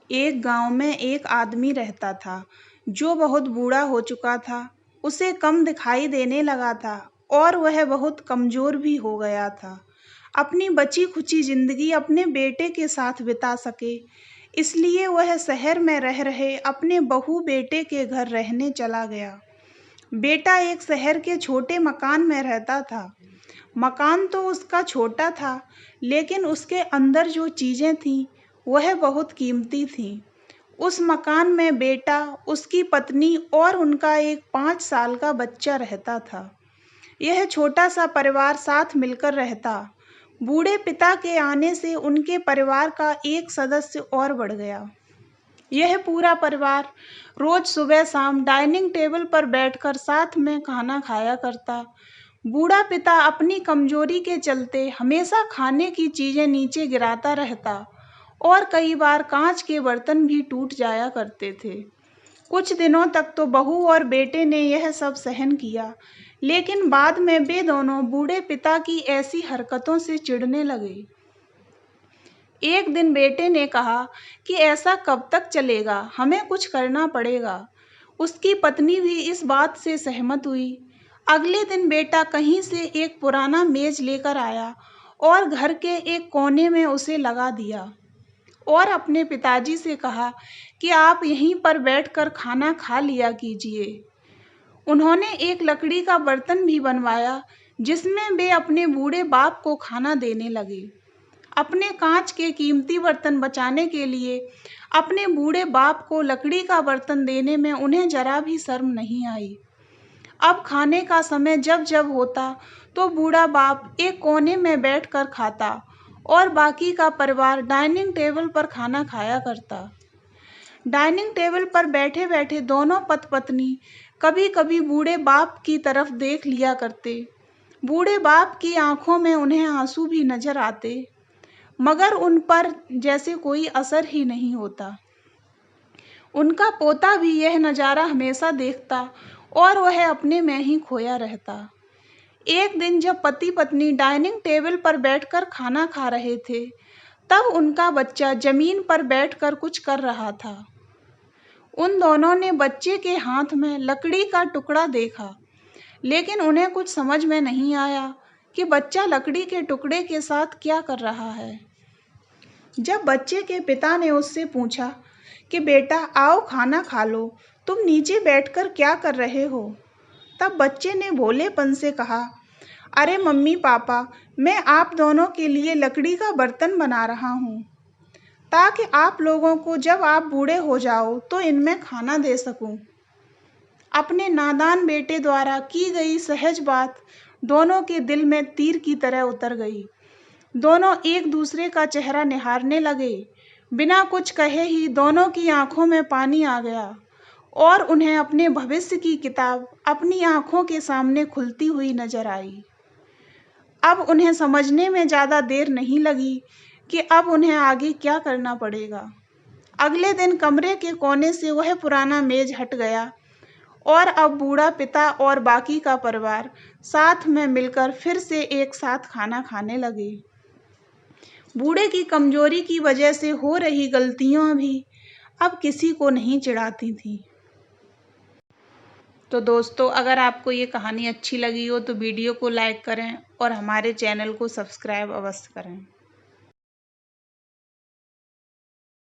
एक गांव में एक आदमी रहता था जो बहुत बूढ़ा हो चुका था। उसे कम दिखाई देने लगा था और वह बहुत कमजोर भी हो गया था। अपनी बची खुची जिंदगी अपने बेटे के साथ बिता सके, इसलिए वह शहर में रह रहे अपने बहू बेटे के घर रहने चला गया। बेटा एक शहर के छोटे मकान में रहता था। मकान तो उसका छोटा था, लेकिन उसके अंदर जो चीजें थीं वह बहुत कीमती थीं। उस मकान में बेटा, उसकी पत्नी और उनका एक 5 साल का बच्चा रहता था। यह छोटा सा परिवार साथ मिलकर रहता। बूढ़े पिता के आने से उनके परिवार का एक सदस्य और बढ़ गया। यह पूरा परिवार रोज सुबह शाम डाइनिंग टेबल पर बैठकर साथ में खाना खाया करता। बूढ़ा पिता अपनी कमजोरी के चलते हमेशा खाने की चीजें नीचे गिराता रहता और कई बार कांच के बर्तन भी टूट जाया करते थे। कुछ दिनों तक तो बहू और बेटे ने यह सब सहन किया, लेकिन बाद में वे दोनों बूढ़े पिता की ऐसी हरकतों से चिढ़ने लगे। एक दिन बेटे ने कहा कि ऐसा कब तक चलेगा, हमें कुछ करना पड़ेगा। उसकी पत्नी भी इस बात से सहमत हुई। अगले दिन बेटा कहीं से एक पुराना मेज लेकर आया और घर के एक कोने में उसे लगा दिया और अपने पिताजी से कहा कि आप यहीं पर बैठकर खाना खा लिया कीजिए। उन्होंने एक लकड़ी का बर्तन भी बनवाया जिसमें वे अपने बूढ़े बाप को खाना देने लगे। अपने कांच के कीमती बर्तन बचाने के लिए अपने बूढ़े बाप को लकड़ी का बर्तन देने में उन्हें जरा भी शर्म नहीं आई। अब खाने का समय जब जब होता तो बूढ़ा बाप एक कोने में बैठकर खाता और बाकी का परिवार डाइनिंग टेबल पर खाना खाया करता। डाइनिंग टेबल पर बैठे बैठे दोनों पति पत्नी कभी कभी बूढ़े बाप की तरफ देख लिया करते। बूढ़े बाप की आंखों में उन्हें आंसू भी नजर आते, मगर उन पर जैसे कोई असर ही नहीं होता। उनका पोता भी यह नज़ारा हमेशा देखता और वह अपने में ही खोया रहता। एक दिन जब पति पत्नी डाइनिंग टेबल पर बैठकर खाना खा रहे थे, तब उनका बच्चा जमीन पर बैठकर कुछ कर रहा था। उन दोनों ने बच्चे के हाथ में लकड़ी का टुकड़ा देखा, लेकिन उन्हें कुछ समझ में नहीं आया कि बच्चा लकड़ी के टुकड़े के साथ क्या कर रहा है। जब बच्चे के पिता ने उससे पूछा कि बेटा आओ खाना खा लो, तुम नीचे बैठकर क्या कर रहे हो, तब बच्चे ने भोलेपन से कहा, अरे मम्मी पापा, मैं आप दोनों के लिए लकड़ी का बर्तन बना रहा हूँ ताकि आप लोगों को जब आप बूढ़े हो जाओ तो इनमें खाना दे सकूं। अपने नादान बेटे द्वारा की गई सहज बात दोनों के दिल में तीर की तरह उतर गई। दोनों एक दूसरे का चेहरा निहारने लगे। बिना कुछ कहे ही दोनों की आंखों में पानी आ गया और उन्हें अपने भविष्य की किताब अपनी आंखों के सामने खुलती हुई नजर आई। अब उन्हें समझने में ज़्यादा देर नहीं लगी कि अब उन्हें आगे क्या करना पड़ेगा। अगले दिन कमरे के कोने से वह पुराना मेज हट गया और अब बूढ़ा पिता और बाकी का परिवार साथ में मिलकर फिर से एक साथ खाना खाने लगे। बूढ़े की कमजोरी की वजह से हो रही गलतियां भी अब किसी को नहीं चिढ़ाती थी। तो दोस्तों, अगर आपको ये कहानी अच्छी लगी हो तो वीडियो को लाइक करें और हमारे चैनल को सब्सक्राइब अवश्य करें।